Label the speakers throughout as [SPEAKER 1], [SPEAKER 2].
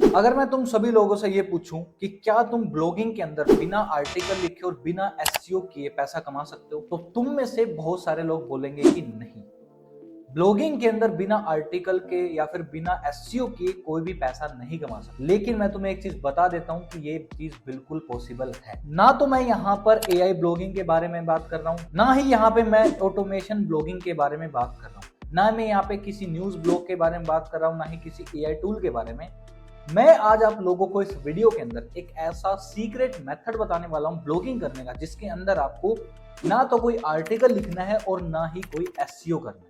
[SPEAKER 1] अगर मैं तुम सभी लोगों से ये पूछूं कि क्या तुम ब्लॉगिंग के अंदर बिना आर्टिकल लिखे और बिना एसईओ किए पैसा कमा सकते हो, तो तुम में से बहुत सारे लोग बोलेंगे कि नहीं, ब्लॉगिंग के अंदर बिना आर्टिकल के या फिर बिना एसईओ किए कोई भी पैसा नहीं कमा सकता। लेकिन मैं तुम्हें एक चीज बता देता हूं कि ये चीज बिल्कुल पॉसिबल है। ना तो मैं यहाँ पर एआई ब्लॉगिंग के बारे में बात कर रहा हूँ, ना ही यहाँ पे मैं ऑटोमेशन ब्लॉगिंग के बारे में बात कर रहा हूँ, ना मैं यहाँ पे किसी न्यूज ब्लॉग के बारे में बात कर रहा हूँ, ना ही किसी एआई टूल के बारे में। मैं आज आप लोगों को इस वीडियो के अंदर एक ऐसा सीक्रेट मेथड बताने वाला हूं ब्लॉगिंग करने का, जिसके अंदर आपको ना तो कोई आर्टिकल लिखना है और ना ही कोई एसईओ करना है।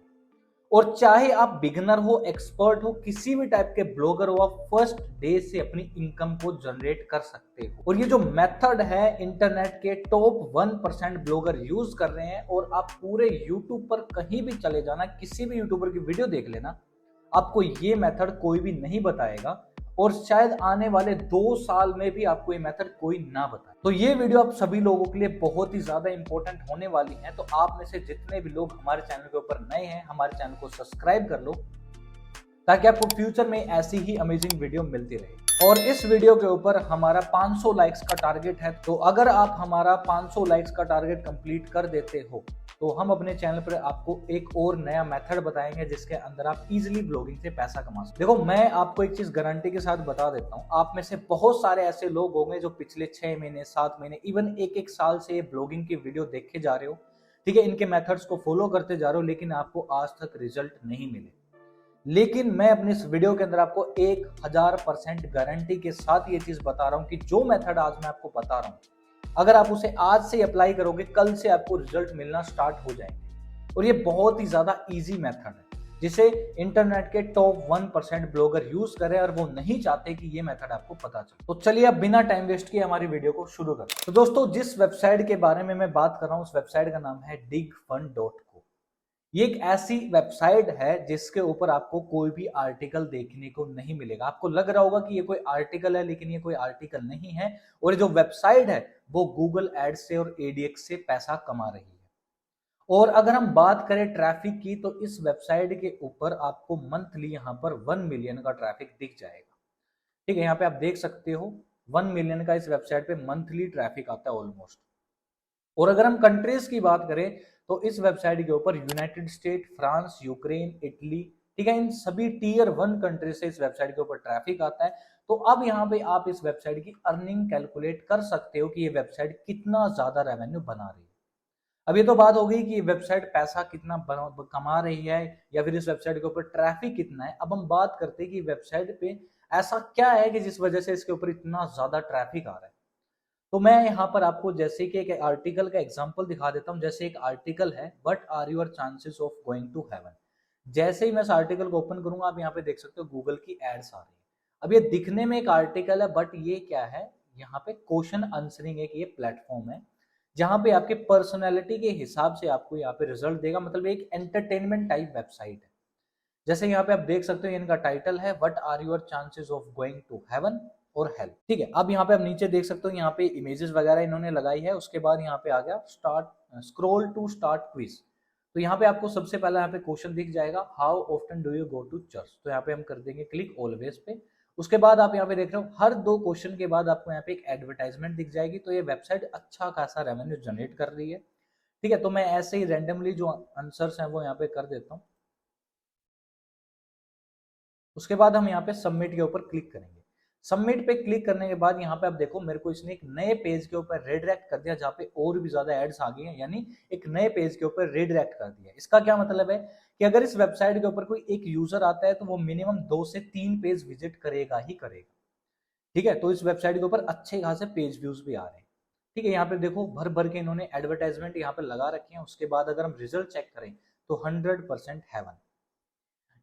[SPEAKER 1] और चाहे आप बिगिनर हो, एक्सपर्ट हो, किसी भी टाइप के ब्लॉगर हो, आप फर्स्ट डे से अपनी इनकम को जनरेट कर सकते हो। और ये जो मेथड है इंटरनेट के टॉप 1% ब्लॉगर यूज कर रहे हैं। और आप पूरे यूट्यूब पर कहीं भी चले जाना, किसी भी यूट्यूबर की वीडियो देख लेना, आपको ये मेथड कोई भी नहीं बताएगा। और शायद आने वाले 2 साल में भी आपको ये मेथड कोई ना बताए। तो ये वीडियो आप सभी लोगों के लिए बहुत ही ज्यादा इंपॉर्टेंट होने वाली है। तो आप में से जितने भी लोग हमारे चैनल के ऊपर नए हैं, हमारे चैनल को सब्सक्राइब कर लो, ताकि आपको फ्यूचर में ऐसी ही अमेजिंग वीडियो मिलती रहे। और इस वीडियो के ऊपर हमारा 500 लाइक्स का टारगेट है। तो अगर आप हमारा 500 लाइक्स का टारगेट कंप्लीट कर देते हो, तो हम अपने चैनल पर आपको एक और नया मेथड बताएंगे, जिसके अंदर आप इजीली ब्लॉगिंग से पैसा कमा सकते। देखो, मैं आपको एक चीज गारंटी के साथ बता देता हूँ, आप में से बहुत सारे ऐसे लोग होंगे जो पिछले 6 महीने, 7 महीने, इवन एक साल से ये ब्लॉगिंग की वीडियो देखे जा रहे हो। ठीक है, इनके मेथड्स को फॉलो करते जा रहे हो, लेकिन आपको आज तक रिजल्ट नहीं मिले। लेकिन मैं अपने इस वीडियो के अंदर आपको 1000% गारंटी के साथ ये चीज बता रहा हूं कि जो मेथड आज मैं आपको बता रहा हूं, अगर आप उसे आज से अप्लाई करोगे, कल से आपको रिजल्ट मिलना स्टार्ट हो जाएंगे। और ये बहुत ही ज्यादा इजी मेथड है, जिसे इंटरनेट के टॉप 1% ब्लॉगर यूज कर रहे हैं, और वो नहीं चाहते कि ये मेथड आपको पता चले। तो चलिए अब बिना टाइम वेस्ट किए हमारी वीडियो को शुरू करते हैं। तो दोस्तों, जिस वेबसाइट के बारे में मैं बात कर रहा हूं, उस वेबसाइट का नाम है digfund.co। ये एक ऐसी वेबसाइट है जिसके ऊपर आपको कोई भी आर्टिकल देखने को नहीं मिलेगा। आपको लग रहा होगा कि ये कोई आर्टिकल है, लेकिन ये कोई आर्टिकल नहीं है। और जो वेबसाइट है वो गूगल एड्स से और एडीएक्स से पैसा कमा रही है। और अगर हम बात करें ट्रैफिक की, तो इस वेबसाइट के ऊपर आपको मंथली यहाँ पर 1 मिलियन का ट्रैफिक दिख जाएगा। ठीक है, यहाँ पे आप देख सकते हो 1 मिलियन का इस वेबसाइट पे मंथली ट्रैफिक आता है ऑलमोस्ट। और अगर हम कंट्रीज की बात करें, तो इस वेबसाइट के ऊपर United state, France, Ukraine, Italy, ठीक है, इन सभी टीयर 1 कंट्री से इस वेबसाइट के ऊपर ट्रैफिक आता है। तो अब यहाँ पे आप इस वेबसाइट की अर्निंग कैलकुलेट कर सकते हो कि ये वेबसाइट कितना ज्यादा रेवेन्यू बना रही है। अब ये तो बात हो गई कि ये वेबसाइट पैसा कितना कमा रही है, या फिर इस वेबसाइट के ऊपर ट्रैफिक कितना है। अब हम बात करते हैं कि वेबसाइट पे ऐसा क्या है कि जिस वजह से इसके ऊपर इतना ज्यादा ट्रैफिक आ रहा है। तो मैं यहाँ पर आपको जैसे कि एक आर्टिकल का एग्जांपल दिखा देता हूँ। जैसे एक आर्टिकल है, what are your chances of going to heaven. जैसे ही मैं इस आर्टिकल को ओपन करूंगा, आप यहाँ पे देख सकते हो गूगल की एड्स आ रही है। अब ये दिखने में एक आर्टिकल है, बट ये क्या है, यहाँ पे क्वेश्चन आंसरिंग एक ये प्लेटफॉर्म है, जहां पे आपके पर्सनैलिटी के हिसाब से आपको यहाँ पे रिजल्ट देगा। मतलब एक एंटरटेनमेंट टाइप वेबसाइट है। जैसे यहाँ पे आप देख सकते हो, इनका टाइटल है what are your chances of going to heaven और हेल्प। ठीक है, अब यहाँ पे आप नीचे देख सकते हो, यहाँ पे इमेजेस वगैरह इन्होंने लगाई है। उसके बाद यहाँ पे आ गया start, scroll to start quiz. तो यहाँ पे आपको सबसे पहला यहाँ पे क्वेश्चन दिख जाएगा, how often do you go to church. तो यहाँ पे हम कर देंगे क्लिक ऑलवेज पे। उसके बाद आप यहाँ पे देख रहे हो, हर 2 क्वेश्चन के बाद आपको यहाँ पे एक एडवर्टाइजमेंट दिख जाएगी। तो ये वेबसाइट अच्छा खासा रेवेन्यू जनरेट कर रही है। ठीक है, तो मैं ऐसे ही रैंडमली जो आंसर्स हैं वो यहाँ पे कर देता हूँ। उसके बाद हम यहाँ पे सबमिट के ऊपर क्लिक करेंगे। सबमिट पे क्लिक करने के बाद यहाँ पे आप देखो, मेरे को इसने एक नए पेज के ऊपर रिडायरेक्ट कर दिया, जहाँ पे और भी ज्यादा एड्स आ गई हैं। यानी एक नए पेज के ऊपर रिडायरेक्ट कर दिया। इसका क्या मतलब है कि अगर इस वेबसाइट के ऊपर कोई एक यूजर आता है, तो वो मिनिमम 2 से 3 पेज विजिट करेगा ही करेगा। ठीक है, तो इस वेबसाइट के ऊपर अच्छे खासे पेज व्यूज भी आ रहे हैं। ठीक है, यहाँ पे देखो भर भर के इन्होंने एडवर्टाइजमेंट यहाँ पे लगा रखे हैं। उसके बाद अगर हम रिजल्ट चेक करें, तो 100% हेवन।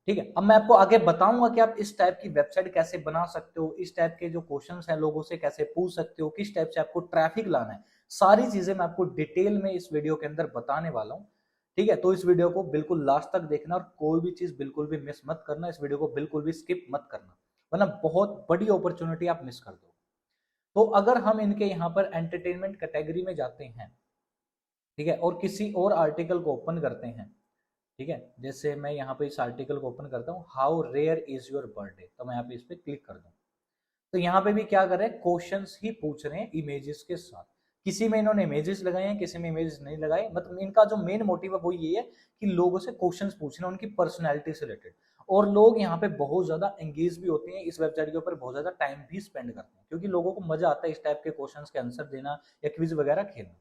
[SPEAKER 1] ठीक है, अब मैं आपको आगे बताऊंगा कि आप इस टाइप की वेबसाइट कैसे बना सकते हो, इस टाइप के जो क्वेश्चंस हैं लोगों से कैसे पूछ सकते हो, किस टाइप से आपको ट्रैफिक लाना है। सारी चीजें मैं आपको डिटेल में इस वीडियो के अंदर बताने वाला हूं। ठीक है, तो इस वीडियो को बिल्कुल लास्ट तक देखना, और कोई भी चीज बिल्कुल भी मिस मत करना। इस वीडियो को बिल्कुल भी स्किप मत करना, वरना बहुत बड़ी अपॉर्चुनिटी आप मिस कर दो। तो अगर हम इनके यहाँ पर एंटरटेनमेंट कैटेगरी में जाते हैं, ठीक है, और किसी और आर्टिकल को ओपन करते हैं, ठीक है, जैसे मैं यहाँ पे इस आर्टिकल को ओपन करता हूँ, how rear is your birthday. तो मैं यहाँ पे इस पे क्लिक कर दूँ। तो यहाँ पे भी क्या कर रहे हैं, क्वेश्चंस ही पूछ रहे हैं इमेजेस के साथ। किसी में इन्होंने इमेजेस लगाए हैं, किसी में इमेजेस नहीं लगाए, मतलब इनका जो मेन मोटिव है वो ये है कि लोगों से क्वेश्चंस पूछना उनकी पर्सनैलिटी से रिलेटेड। और लोग यहाँ पे बहुत ज्यादा एंगेज भी होते हैं इस वेबसाइट के ऊपर, बहुत ज्यादा टाइम भी स्पेंड करते हैं, क्योंकि लोगों को मजा आता है इस टाइप के क्वेश्चंस के आंसर देना या क्विज वगैरह खेलना।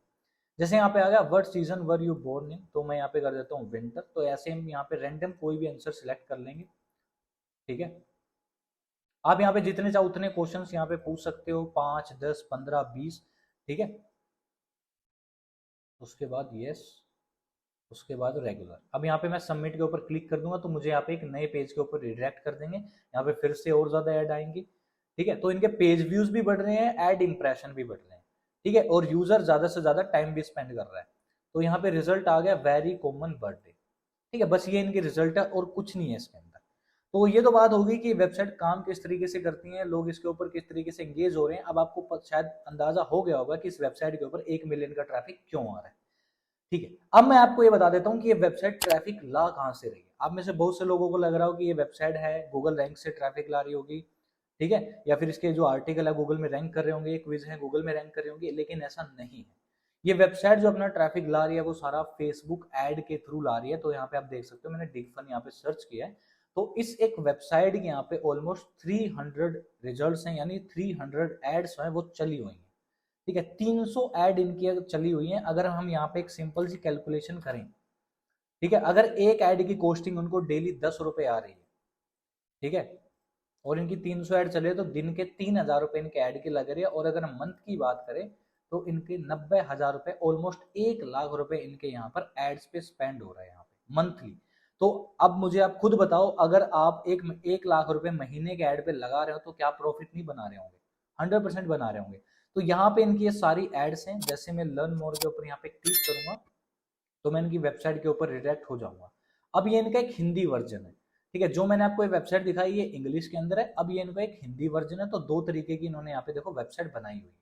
[SPEAKER 1] जैसे यहाँ पे आ गया what season were you born in, तो मैं यहाँ पे कर देता हूँ विंटर। तो ऐसे हम यहाँ पे रैंडम कोई भी आंसर सिलेक्ट कर लेंगे, ठीक है। आप यहाँ पे जितने चाहो उतने क्वेश्चंस यहाँ पे पूछ सकते हो, 5, 10, 15, 20, ठीक है। उसके बाद यस, उसके बाद रेगुलर। अब यहाँ पे मैं सबमिट के ऊपर क्लिक कर दूंगा तो मुझे यहाँ पे एक नए पेज के ऊपर रिडायरेक्ट कर देंगे। यहाँ पे फिर से और ज्यादा ऐड आएंगे, ठीक है। तो इनके पेज व्यूज भी बढ़ रहे हैं, ऐड इंप्रेशन भी बढ़ रहे हैं, ठीक है। और यूजर ज्यादा से ज्यादा टाइम भी स्पेंड कर रहा है। तो यहाँ पे रिजल्ट आ गया वेरी कॉमन बर्थडे, ठीक है। बस ये इनके रिजल्ट है और कुछ नहीं है इसके अंदर। तो ये तो बात होगी कि वेबसाइट काम किस तरीके से करती है, लोग इसके ऊपर किस तरीके से एंगेज हो रहे हैं। अब आपको शायद अंदाजा हो गया होगा कि इस वेबसाइट के ऊपर 1 मिलियन का ट्रैफिक क्यों आ रहा है, ठीक है। अब मैं आपको ये बता देता हूँ कि ये वेबसाइट ट्रैफिक ला कहाँ से रही है। आप में से बहुत से लोगों को लग रहा हो कि ये वेबसाइट है गूगल रैंक से ट्रैफिक ला रही होगी, ठीक है, या फिर इसके जो आर्टिकल है गूगल में रैंक कर रहे होंगे, क्विज है गूगल में रैंक कर रहे होंगे, लेकिन ऐसा नहीं है। ये वेबसाइट जो अपना ट्रैफिक ला रही है वो सारा फेसबुक एड के थ्रू ला रही है। तो यहाँ पे आप देख सकते हो, मैंने डिगफन यहाँ पे सर्च किया है, तो इस एक वेबसाइट के यहाँ पे ऑलमोस्ट 300 रिजल्ट्स हैं, यानी 300 एड्स हैं वो चली हुई हैं, ठीक है। 300 ऐड इनकी चली हुई है। अगर हम यहाँ पे एक सिंपल सी कैलकुलेशन करें, ठीक है, अगर एक ऐड की कॉस्टिंग उनको डेली 10 रुपए आ रही है, ठीक है, और इनकी 300 ऐड चले तो दिन के 3,000 रुपए इनके ऐड के लग रहे हैं। और अगर हम मंथ की बात करें तो इनके 90,000 रुपए, ऑलमोस्ट 1 लाख रुपए इनके यहाँ पर एड्स पे स्पेंड हो रहा है यहाँ पे मंथली। तो अब मुझे आप खुद बताओ, अगर आप 1 लाख रुपए महीने के ऐड पे लगा रहे हो तो क्या प्रॉफिट नहीं बना रहे होंगे? 100% बना रहे होंगे। तो यहाँ पे इनकी ये सारी एड्स हैं। जैसे मैं लर्न मोर के ऊपर यहाँ पे क्लिक करूंगा तो मैं इनकी वेबसाइट के ऊपर रिडायरेक्ट हो जाऊंगा। अब ये इनका एक हिंदी वर्जन है, ठीक है। जो मैंने आपको ये वेबसाइट दिखाई ये इंग्लिश के अंदर है, अब ये इनका एक हिंदी वर्जन है। तो दो तरीके की इन्होंने यहाँ पे देखो वेबसाइट बनाई हुई है,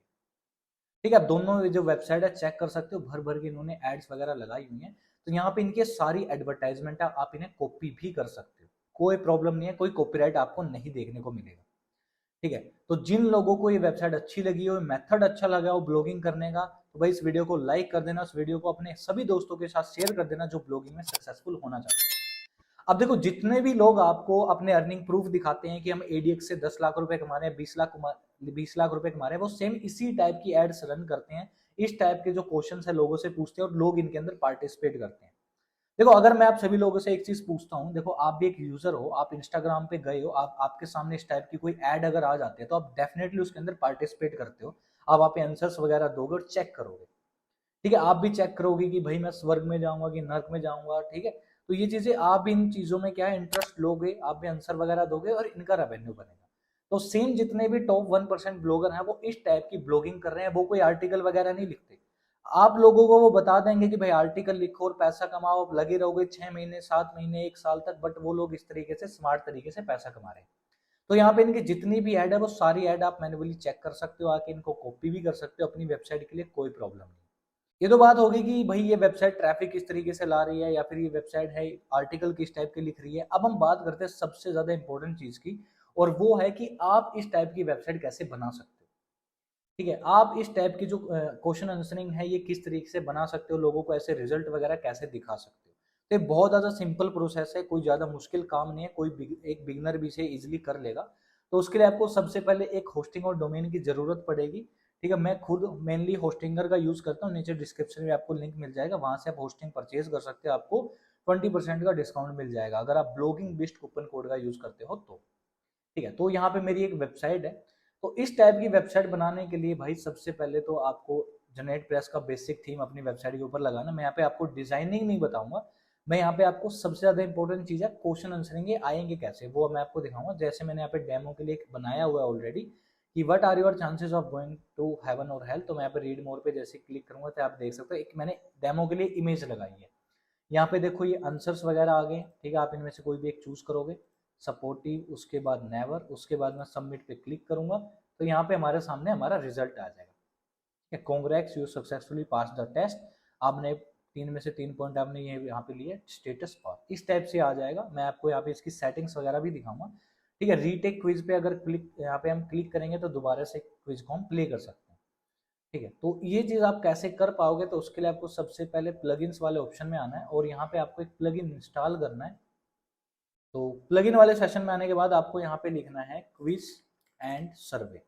[SPEAKER 1] ठीक है। आप दोनों जो वेबसाइट है चेक कर सकते हो, भर भर के इन्होंने एड्स वगैरह लगाई हुई है। तो यहाँ पे इनकी सारी एडवर्टाइजमेंट है, आप इन्हें कॉपी भी कर सकते हो, कोई प्रॉब्लम नहीं है, कोई कॉपीराइट आपको नहीं देखने को मिलेगा, ठीक है। तो जिन लोगों को ये वेबसाइट अच्छी लगी हो, मेथड अच्छा लगा हो ब्लॉगिंग करने का, तो भाई इस वीडियो को लाइक कर देना, इस वीडियो को अपने सभी दोस्तों के साथ शेयर कर देना जो ब्लॉगिंग में सक्सेसफुल होना चाहते हैं। अब देखो, जितने भी लोग आपको अपने अर्निंग प्रूफ दिखाते हैं कि हम एडीएक्स से 10 लाख रुपए कमा रहे हैं, 20 लाख रुपए कमा रहे हैं, वो सेम इसी टाइप की एड्स रन करते हैं, इस टाइप के जो क्वेश्चन है लोगों से पूछते हैं और लोग इनके अंदर पार्टिसिपेट करते हैं। देखो, अगर मैं आप सभी लोगों से एक चीज पूछता हूं, देखो आप भी एक यूजर हो, आप इंस्टाग्राम पे गए हो, आपके सामने इस टाइप की कोई एड अगर आ जाती है तो आप डेफिनेटली उसके अंदर पार्टिसिपेट करते हो, आप वहाँ पे आंसर्स वगैरह दोगे और चेक करोगे, ठीक है। आप भी चेक करोगे कि भाई मैं स्वर्ग में जाऊंगा कि नर्क में जाऊंगा, ठीक है। तो ये चीजें आप इन चीजों में क्या है इंटरेस्ट लोगे, आप भी आंसर वगैरह दोगे और इनका रेवेन्यू बनेगा। तो सेम जितने भी टॉप 1% ब्लॉगर हैं वो इस टाइप की ब्लॉगिंग कर रहे हैं, वो कोई आर्टिकल वगैरह नहीं लिखते। आप लोगों को वो बता देंगे कि भाई आर्टिकल लिखो और पैसा कमाओ, आप लगे रहोगे 6 महीने, 7 महीने, 1 साल तक, बट वो लोग इस तरीके से स्मार्ट तरीके से पैसा कमा रहे हैं। तो यहाँ पे इनकी जितनी भी ऐड है वो सारी ऐड आप मैन्युअली चेक कर सकते हो, आके इनको कॉपी भी कर सकते हो अपनी वेबसाइट के लिए, कोई प्रॉब्लम नहीं। ये तो बात होगी कि भाई ये वेबसाइट ट्रैफिक किस तरीके से ला रही है, या फिर ये वेबसाइट है आर्टिकल किस टाइप के लिख रही है। अब हम बात करते हैं सबसे ज्यादा इंपॉर्टेंट चीज की, और वो है कि आप इस टाइप की वेबसाइट कैसे बना सकते हो, ठीक है। आप इस टाइप की जो क्वेश्चन आंसरिंग है ये किस तरीके से बना सकते हो, लोगों को ऐसे रिजल्ट वगैरह कैसे दिखा सकते हो। तो ये बहुत ज़्यादा सिंपल प्रोसेस है, कोई ज़्यादा मुश्किल काम नहीं है, एक बिगनर भी इसे इजीली कर लेगा। तो उसके लिए आपको सबसे पहले एक होस्टिंग और डोमेन की ज़रूरत पड़ेगी, ठीक है। मैं खुद मेनली होस्टिंगर का यूज़ करता हूँ, नीचे डिस्क्रिप्शन में आपको लिंक मिल जाएगा, वहाँ से आप होस्टिंग परचेज कर सकते हो, आपको 20% का डिस्काउंट मिल जाएगा अगर आप ब्लॉगिंग बिस्ट कूपन कोड का यूज़ करते हो तो, ठीक है। तो यहाँ पे मेरी एक वेबसाइट है। तो इस टाइप की वेबसाइट बनाने के लिए भाई सबसे पहले तो आपको जनरेट प्रेस का बेसिक थीम अपनी वेबसाइट के ऊपर लगाना। मैं यहाँ पे आपको डिजाइनिंग नहीं बताऊंगा, मैं यहाँ पे आपको सबसे ज्यादा इंपॉर्टेंट चीज है क्वेश्चन आंसरिंग आएंगे कैसे, वो मैं आपको दिखाऊंगा। जैसे मैंने यहाँ पे डेमो के लिए एक बनाया हुआ है ऑलरेडी कि what are your chances of going to heaven और हेल। तो मैं यहाँ पे रीड मोर पे जैसे क्लिक करूंगा तो आप देख सकते हो एक मैंने डेमो के लिए इमेज लगाई है। यहाँ पे देखो ये आंसर्स वगैरह आ गए, ठीक है। आप इनमें से कोई भी एक चूज करोगे, सपोर्टिव, उसके बाद नेवर, उसके बाद मैं सबमिट पे क्लिक करूंगा तो यहाँ पे हमारे सामने हमारा रिजल्ट आ जाएगा, ठीक है। Congrats, you successfully pass the test. आपने 3 में से 3 पॉइंट आपने ये यहाँ पे लिए, स्टेटस पास, इस टाइप से आ जाएगा। मैं आपको यहाँ पे इसकी सेटिंग्स वगैरह भी दिखाऊंगा, ठीक है। रीटेक क्विज पे अगर यहाँ पे हम क्लिक करेंगे तो दोबारा से क्विज को हम प्ले कर सकते हैं। ठीक है, तो ये चीज आप कैसे कर पाओगे, तो उसके लिए आपको सबसे पहले प्लगइन्स वाले ऑप्शन में आना है और यहाँ पे आपको एक प्लगइन इंस्टॉल करना है। तो प्लगइन वाले सेशन में आने के बाद आपको यहाँ पे लिखना है क्विज एंड सर्वे।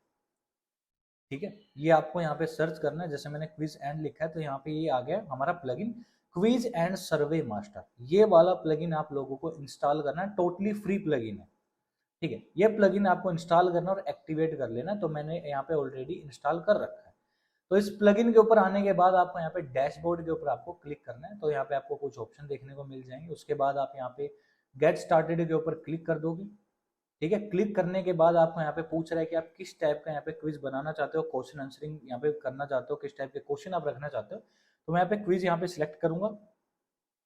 [SPEAKER 1] ठीक है, ये आपको यहाँ पे सर्च करना है, जैसे मैंने क्विज एंड लिखा है तो यहाँ पे ये आ गया हमारा plugin quiz and survey master. ये वाला प्लगइन आप लोगों को इंस्टॉल करना है, टोटली फ्री प्लगइन है। ठीक है, ये प्लगइन आपको इंस्टॉल करना और एक्टिवेट कर लेना, तो मैंने यहाँ पे ऑलरेडी इंस्टॉल कर रखा है। तो इस प्लगइन के ऊपर आने के बाद आपको यहाँ पे डैशबोर्ड के ऊपर आपको क्लिक करना है, तो यहाँ पे आपको कुछ ऑप्शन देखने को मिल जाएंगे। उसके बाद आप यहाँ पे गेट स्टार्टेड के ऊपर क्लिक कर दोगे। ठीक है, क्लिक करने के बाद आपको यहाँ पे पूछ रहा है कि आप किस टाइप का यहाँ पे क्विज बनाना चाहते हो, क्वेश्चन आंसरिंग यहाँ पे करना चाहते हो, किस टाइप के क्वेश्चन आप रखना चाहते हो। तो मैं यहाँ पे क्विज यहाँ पे सिलेक्ट करूंगा।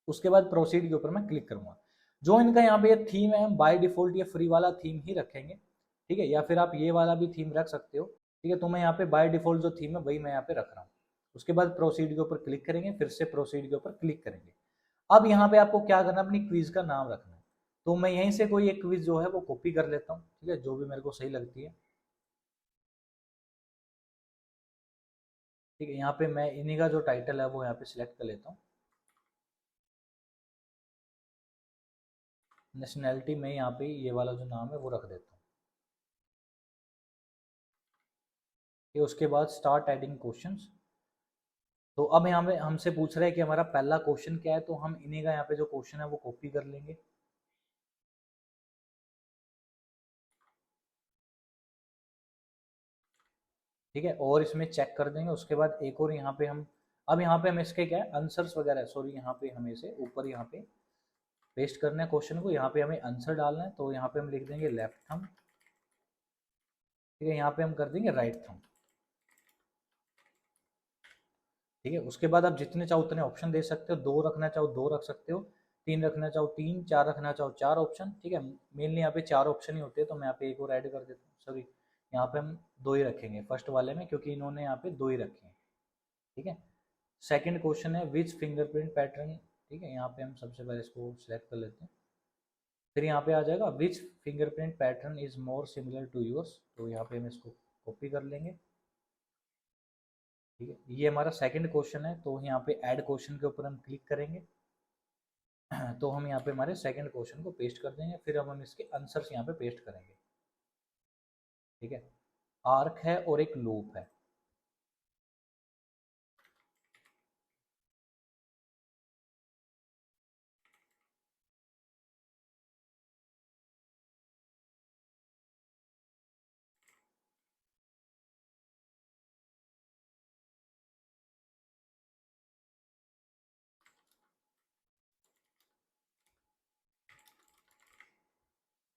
[SPEAKER 1] उसके बाद प्रोसीड के ऊपर मैं क्लिक करूंगा। जो इनका यहाँ पे थीम है, बाय डिफॉल्ट ये फ्री वाला थीम ही रखेंगे। ठीक है, या फिर आप ये वाला भी थीम रख सकते हो। ठीक है, तो मैं यहाँ पे बाय डिफॉल्ट जो थीम है वही मैं यहाँ पे रख रहा हूँ। उसके बाद प्रोसीड के ऊपर क्लिक करेंगे, फिर से प्रोसीड के ऊपर क्लिक करेंगे। अब यहाँ पे आपको क्या करना है, अपनी क्विज का नाम रखना है। तो मैं यहीं से कोई एक क्विज जो है वो कॉपी कर लेता हूँ। ठीक है, जो भी मेरे को सही लगती है। ठीक है, यहाँ पे मैं इन्हीं का जो टाइटल है वो यहाँ पे सिलेक्ट कर लेता हूँ। नेशनैलिटी में यहाँ पे ये वाला जो नाम है वो रख देता हूँ। उसके बाद स्टार्ट एडिंग क्वेश्चंस। तो अब यहाँ पे हमसे पूछ रहा है कि हमारा पहला क्वेश्चन क्या है, तो हम इन्हीं का यहाँ पे जो क्वेश्चन है वो कॉपी कर लेंगे। ठीक है, और इसमें चेक कर देंगे। उसके बाद एक और यहाँ पे हम, अब यहाँ पे हम इसके क्या है आंसर्स वगैरह, सॉरी यहाँ पे हमें इसे ऊपर यहाँ पे पेस्ट करना है क्वेश्चन को। यहाँ पे हमें आंसर डालना है, तो यहाँ पे हम लिख देंगे लेफ्ट थंब। ठीक है, यहाँ पे हम कर देंगे राइट थंब। ठीक है, उसके बाद आप जितने चाहो उतने ऑप्शन दे सकते हो। 2 रखना चाहो 2 रख सकते हो, 3 रखना चाहो 3, 4 रखना चाहो 4 ऑप्शन। ठीक है, मेनली यहाँ पे 4 ऑप्शन ही होते हैं, तो मैं यहाँ पे एक और ऐड कर देता हूँ। सॉरी, यहाँ पे हम 2 ही रखेंगे फर्स्ट वाले में, क्योंकि इन्होंने यहाँ पे 2 ही रखे हैं। ठीक है, सेकंड क्वेश्चन है विच फिंगरप्रिंट पैटर्न। ठीक है, यहाँ पे हम सबसे पहले इसको सिलेक्ट कर लेते हैं। फिर यहाँ पे आ जाएगा which fingerprint pattern is more similar to yours, तो यहाँ पे हम इसको कॉपी कर लेंगे। ठीक है, ये हमारा सेकंड क्वेश्चन है, तो यहाँ पे ऐड क्वेश्चन के ऊपर हम क्लिक करेंगे। तो हम यहाँ पे हमारे सेकंड क्वेश्चन को पेस्ट कर देंगे, फिर हम इसके आंसर्स यहाँ पे पेस्ट करेंगे। ठीक है, आर्क है और एक लूप है।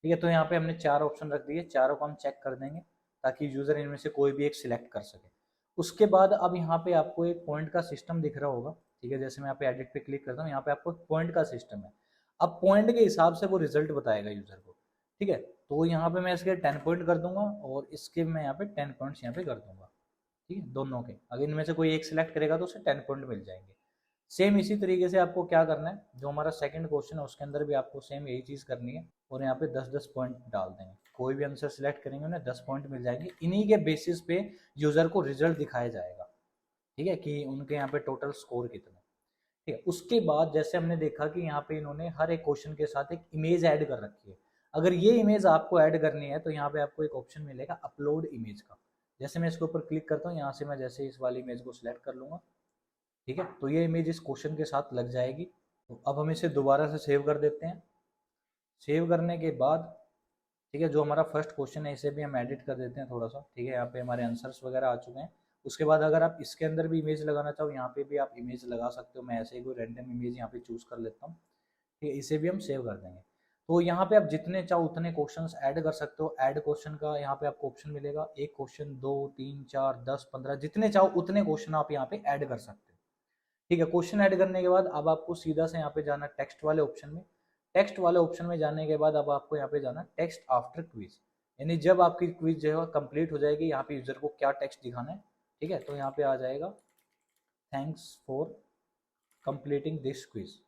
[SPEAKER 1] ठीक है, तो यहाँ पे हमने 4 ऑप्शन रख दिए, चारों को हम चेक कर देंगे ताकि यूजर इनमें से कोई भी एक सिलेक्ट कर सके। उसके बाद अब यहाँ पे आपको एक पॉइंट का सिस्टम दिख रहा होगा। ठीक है, जैसे मैं यहाँ पे एडिट पे क्लिक करता हूँ, यहाँ पे आपको पॉइंट का सिस्टम है। अब पॉइंट के हिसाब से वो रिजल्ट बताएगा यूजर को। ठीक है, तो यहाँ पे मैं इसके 10 पॉइंट कर दूंगा और इसके मैं यहाँ पे 10 पॉइंट्स यहाँ पे कर दूंगा। ठीक है, दोनों के अगर इनमें से कोई एक सिलेक्ट करेगा तो उसे 10 पॉइंट मिल जाएंगे। सेम इसी तरीके से आपको क्या करना है, जो हमारा सेकंड क्वेश्चन है उसके अंदर भी आपको सेम यही चीज़ करनी है और यहाँ पे 10-10 पॉइंट डाल देंगे। कोई भी आंसर सिलेक्ट करेंगे उन्हें 10 पॉइंट मिल जाएंगे। इन्हीं के बेसिस पे यूजर को रिजल्ट दिखाया जाएगा। ठीक है, कि उनके यहाँ पे टोटल स्कोर कितना। ठीक है, उसके बाद जैसे हमने देखा कि यहाँ पे इन्होंने हर एक क्वेश्चन के साथ एक इमेज ऐड कर रखी है। अगर ये इमेज आपको ऐड करनी है तो यहाँ पे आपको एक ऑप्शन मिलेगा अपलोड इमेज का। जैसे मैं इसके ऊपर क्लिक करता हूँ, यहाँ से मैं जैसे इस वाली इमेज को सिलेक्ट कर लूंगा। ठीक है, तो ये इमेज इस क्वेश्चन के साथ लग जाएगी। तो अब हम इसे दोबारा से सेव कर देते हैं। सेव करने के बाद ठीक है, जो हमारा फर्स्ट क्वेश्चन है इसे भी हम एडिट कर देते हैं थोड़ा सा। ठीक है, यहाँ पे हमारे आंसर्स वगैरह आ चुके हैं। उसके बाद अगर आप इसके अंदर भी इमेज लगाना चाहो, यहाँ पे भी आप इमेज लगा सकते हो। मैं ऐसे ही कोई रैंडम इमेज यहाँ पे चूज कर लेता हूँ। ठीक है, इसे भी हम सेव कर देंगे। तो यहाँ पे आप जितने चाहो उतने क्वेश्चंस ऐड कर सकते हो। ऐड क्वेश्चन का यहाँ पे आपको ऑप्शन मिलेगा, एक क्वेश्चन, 2, 3, 4, 10, 15, जितने चाहो उतने क्वेश्चन आप यहाँ पे ऐड कर सकते हो। ठीक है, क्वेश्चन ऐड करने के बाद अब आपको सीधा से यहाँ पे जाना टेक्स्ट वाले ऑप्शन में। टेक्स्ट वाले ऑप्शन में जाने के बाद अब आपको यहाँ पे जाना टेक्स्ट आफ्टर क्विज, यानी जब आपकी क्विज जो है कंप्लीट हो जाएगी, यहाँ पे यूजर को क्या टेक्स्ट दिखाना है। ठीक है, तो यहाँ पे आ जाएगा thanks for completing this quiz.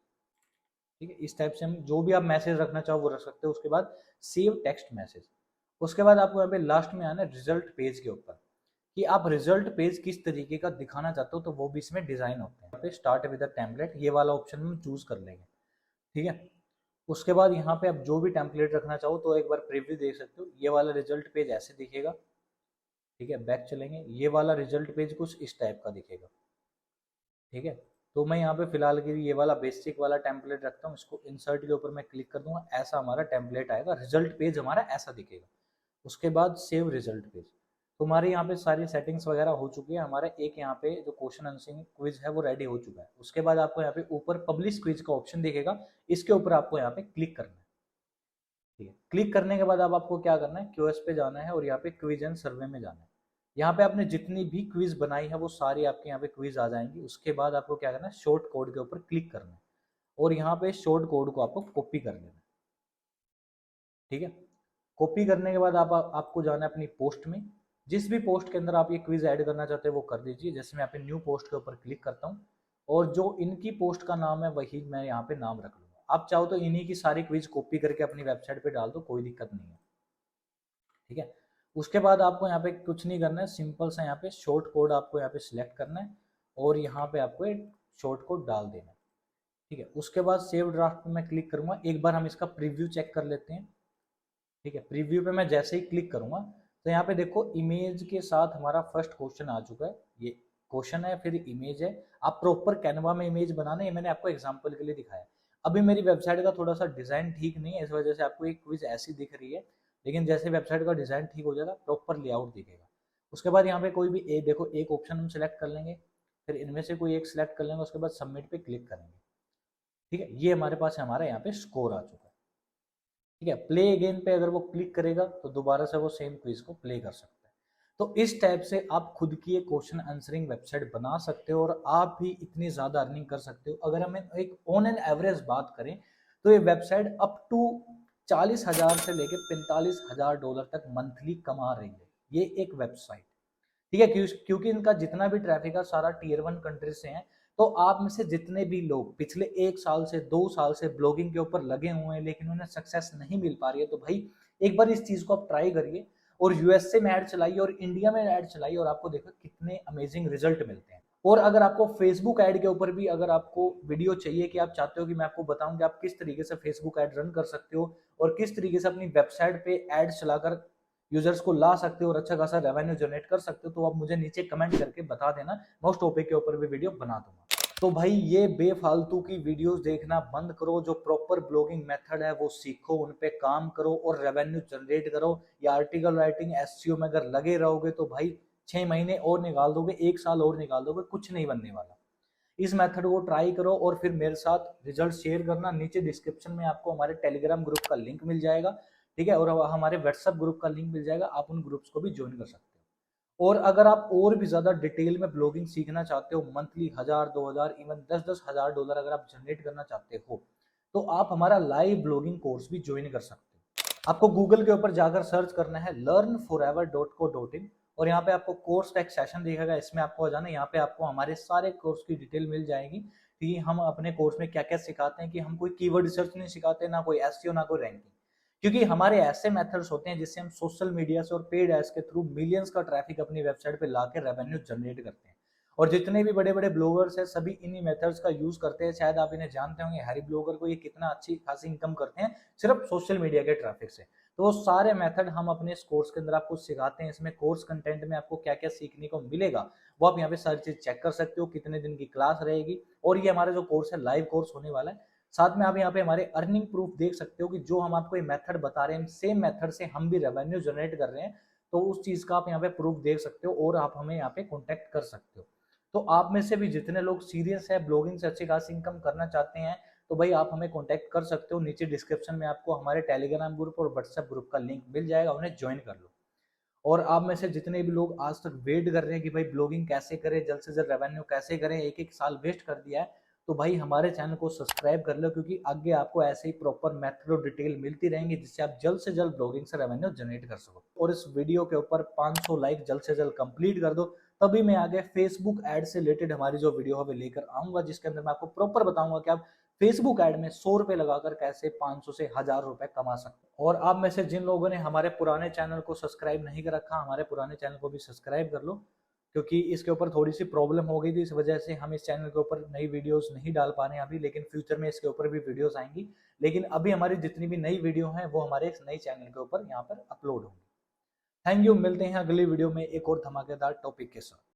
[SPEAKER 1] ठीक है, इस टाइप से हम जो भी आप मैसेज रखना चाहो वो रख सकते हो। उसके बाद सेव टेक्स्ट मैसेज, उसके बाद आपको यहाँ पे लास्ट में आना है रिजल्ट पेज के ऊपर, कि आप रिजल्ट पेज किस तरीके का दिखाना चाहते हो, तो वो भी इसमें डिजाइन होते हैं। यहाँ पे स्टार्ट विद अ टेम्पलेट, ये वाला ऑप्शन हम चूज कर लेंगे, ठीक है। उसके बाद यहाँ पे आप जो भी टेम्पलेट रखना चाहो तो एक बार प्रीव्यू देख सकते हो। ये वाला रिजल्ट पेज ऐसे दिखेगा, ठीक है। बैक चलेंगे, ये वाला रिजल्ट पेज कुछ इस टाइप का दिखेगा, ठीक है। तो मैं यहाँ पे फिलहाल के लिए ये वाला बेसिक वाला टेम्पलेट रखता हूँ, इसको इंसर्ट के ऊपर मैं क्लिक कर दूंगा, ऐसा हमारा टेम्पलेट आएगा, रिजल्ट पेज हमारा ऐसा दिखेगा। उसके बाद सेव रिजल्ट पेज, तो हमारे यहाँ पे सारी सेटिंग्स वगैरह हो चुकी है। हमारा एक यहाँ पे जो क्वेश्चन आंसरिंग क्विज है वो रेडी हो चुका है। उसके बाद आपको यहाँ पे ऊपर पब्लिश क्विज का ऑप्शन दिखेगा, इसके ऊपर आपको यहाँ पे क्लिक करना है, ठीक है। क्लिक करने के बाद अब आपको क्या करना है, क्यूएस पे जाना है और यहाँ पे क्विज एंड सर्वे में जाना है। यहाँ पे आपने जितनी भी क्विज बनाई है वो सारी आपके यहाँ पे क्विज आ जाएंगी। उसके बाद आपको क्या करना है, शॉर्ट कोड के ऊपर क्लिक करना है और यहाँ पे शॉर्ट कोड को आपको कॉपी कर लेना है, ठीक है। कॉपी करने के बाद आपको जाना है अपनी पोस्ट में, जिस भी पोस्ट के अंदर आप ये क्विज ऐड करना चाहते हैं वो कर दीजिए। जैसे मैं यहाँ पे न्यू पोस्ट के ऊपर क्लिक करता हूँ और जो इनकी पोस्ट का नाम है वही मैं यहाँ पे नाम रख लूंगा। आप चाहो तो इन्हीं की सारी क्विज कॉपी करके अपनी वेबसाइट पे डाल दो, कोई दिक्कत नहीं है, ठीक है। उसके बाद आपको यहाँ पे कुछ नहीं करना है, सिंपल सा यहाँ पे शॉर्ट कोड आपको यहाँ पे सिलेक्ट करना है और यहाँ पे आपको एक शॉर्ट कोड डाल देना है, ठीक है। उसके बाद सेव ड्राफ्ट पे मैं क्लिक करूंगा, एक बार हम इसका प्रीव्यू चेक कर लेते हैं, ठीक है। प्रीव्यू पे मैं जैसे ही क्लिक करूंगा तो यहाँ पे देखो इमेज के साथ हमारा फर्स्ट क्वेश्चन आ चुका है। ये क्वेश्चन है, फिर इमेज है। आप प्रॉपर कैनवा में इमेज बनाना, ये मैंने आपको एग्जांपल के लिए दिखाया। अभी मेरी वेबसाइट का थोड़ा सा डिजाइन ठीक नहीं है, इस वजह से आपको एक क्विज ऐसी दिख रही है, लेकिन जैसे वेबसाइट का डिजाइन ठीक हो जाएगा प्रॉपर लेआउट दिखेगा। उसके बाद यहाँ पे कोई भी देखो एक ऑप्शन हम सिलेक्ट कर लेंगे, फिर इनमें से कोई एक सिलेक्ट कर लेंगे, उसके बाद सबमिट पे क्लिक करेंगे, ठीक है। ये हमारे पास हमारा यहाँ पे स्कोर आ चुका है, ठीक है। प्ले अगेन पे अगर वो क्लिक करेगा तो दोबारा से वो सेम क्विज को प्ले कर सकता है। तो इस टाइप से आप खुद की एक क्वेश्चन आंसरिंग वेबसाइट बना सकते हो और आप भी इतनी ज्यादा अर्निंग कर सकते हो। अगर हम एक ऑन एन एवरेज बात करें तो ये वेबसाइट अप टू 40,000 से लेके 45,000 डॉलर तक मंथली कमा रही है, ये एक वेबसाइट, ठीक है। क्योंकि इनका जितना भी ट्रैफिक है सारा टीयर 1 कंट्री से है। तो आप में से जितने भी लोग पिछले 1 साल से 2 साल से ब्लॉगिंग के ऊपर लगे हुए हैं लेकिन उन्हें सक्सेस नहीं मिल पा रही है, तो भाई एक बार इस चीज को आप ट्राई करिए और यूएसए में ऐड चलाइए और इंडिया में ऐड चलाइए और आपको देखो कितने अमेजिंग रिजल्ट मिलते हैं। और अगर आपको फेसबुक ऐड के ऊपर भी अगर आपको वीडियो चाहिए कि आप चाहते हो कि मैं आपको बताऊं कि आप किस तरीके से फेसबुक ऐड रन कर सकते हो और किस तरीके से अपनी वेबसाइट पे ऐड चलाकर यूजर्स को ला सकते हो और अच्छा खासा रेवेन्यू जनरेट कर सकते हो, तो आप मुझे नीचे कमेंट करके बता देना, मैं उस टॉपिक के ऊपर भी वीडियो बना दूंगा। तो भाई ये बेफालतू की वीडियोस देखना बंद करो, जो प्रॉपर ब्लॉगिंग मेथड है वो सीखो, उन पे काम करो और रेवेन्यू जनरेट करो। या आर्टिकल राइटिंग एसईओ में अगर लगे रहोगे तो भाई 6 महीने और निकाल दोगे, 1 साल और निकाल दोगे, कुछ नहीं बनने वाला। इस मेथड को ट्राई करो और फिर मेरे साथ रिजल्ट शेयर करना। नीचे डिस्क्रिप्शन में आपको हमारे टेलीग्राम ग्रुप का लिंक मिल जाएगा, ठीक है, और हमारे व्हाट्सएप ग्रुप का लिंक मिल जाएगा, आप उन ग्रुप्स को भी ज्वाइन कर सकते हो। और अगर आप और भी ज्यादा डिटेल में ब्लॉगिंग सीखना चाहते हो, मंथली 1,000 2,000 इवन 10-10 हजार डॉलर अगर आप जनरेट करना चाहते हो, तो आप हमारा लाइव ब्लॉगिंग कोर्स भी ज्वाइन कर सकते हो। आपको गूगल के ऊपर जाकर सर्च करना है learnforever.co.in और यहाँ पे आपको कोर्स का एक सेशन दिखेगा, इसमें आपको आ जाना है। यहाँ पे आपको हमारे सारे कोर्स की डिटेल मिल जाएगी कि हम अपने कोर्स में क्या क्या सिखाते हैं, कि हम कोई कीवर्ड रिसर्च नहीं सिखाते, ना कोई एसईओ, ना कोई रैंकिंग, क्योंकि हमारे ऐसे मेथड्स होते हैं जिससे हम सोशल मीडिया से और पेड एड्स के थ्रू मिलियंस का ट्रैफिक अपनी वेबसाइट पे लाके रेवेन्यू जनरेट करते हैं। और जितने भी बड़े बड़े ब्लॉगर्स हैं सभी इन्हीं मेथड्स का यूज करते हैं। शायद आप इन्हें जानते होंगे, हैरी ब्लॉगर को ये कितना अच्छी खासी इनकम करते हैं सिर्फ सोशल मीडिया के ट्रैफिक से। तो वो सारे मेथड हम अपने इस कोर्स के अंदर आपको सिखाते हैं। इसमें कोर्स कंटेंट में आपको क्या क्या सीखने को मिलेगा वो आप यहाँ पे सारी चीज चेक कर सकते हो, कितने दिन की क्लास रहेगी। और ये हमारा जो कोर्स है लाइव कोर्स होने वाला है। साथ में आप यहाँ पे हमारे अर्निंग प्रूफ देख सकते हो कि जो हम आपको ये मेथड बता रहे हैं सेम मेथड से हम भी रेवेन्यू जनरेट कर रहे हैं। तो उस चीज का आप यहाँ पे प्रूफ देख सकते हो और आप हमें यहाँ पे कॉन्टेक्ट कर सकते हो। तो आप में से भी जितने लोग सीरियस है ब्लॉगिंग से अच्छी खासी इनकम करना चाहते हैं तो भाई आप हमें कॉन्टेक्ट कर सकते हो। नीचे डिस्क्रिप्शन में आपको हमारे टेलीग्राम ग्रुप और व्हाट्सएप ग्रुप का लिंक मिल जाएगा, उन्हें ज्वाइन कर लो। और आप में से जितने भी लोग आज तक वेट कर रहे हैं कि भाई ब्लॉगिंग कैसे करें, जल्द से जल्द रेवेन्यू कैसे करें, एक एक साल वेस्ट कर दिया है, तो भाई हमारे चैनल को सब्सक्राइब कर लो, क्योंकि आगे आपको ऐसे ही प्रॉपर मेथड और डिटेल मिलती रहेंगी जिससे आप जल्द से जल्द ब्लॉगिंग से रेवेन्यू जनरेट कर सको। और इस वीडियो के ऊपर 500 लाइक जल्द से जल्द कंप्लीट कर दो, तभी मैं आगे फेसबुक एड से रिलेटेड हमारी जो वीडियो है लेकर आऊंगा, जिसके अंदर मैं आपको प्रॉपर बताऊंगा कि आप फेसबुक ऐड में 100 रुपए लगाकर कैसे 500 से 1000 रुपए कमा सकते हो। और आप में से जिन लोगों ने हमारे पुराने चैनल को सब्सक्राइब नहीं कर रखा, हमारे पुराने चैनल को भी सब्सक्राइब कर लो, क्योंकि इसके ऊपर थोड़ी सी प्रॉब्लम हो गई थी, इस वजह से हम इस चैनल के ऊपर नई वीडियोस नहीं डाल पा रहे हैं अभी, लेकिन फ्यूचर में इसके ऊपर भी वीडियोस आएंगी। लेकिन अभी हमारी जितनी भी नई वीडियो हैं वो हमारे इस नई चैनल के ऊपर यहाँ पर अपलोड होंगी। थैंक यू, मिलते हैं अगली वीडियो में एक और धमाकेदार टॉपिक के साथ।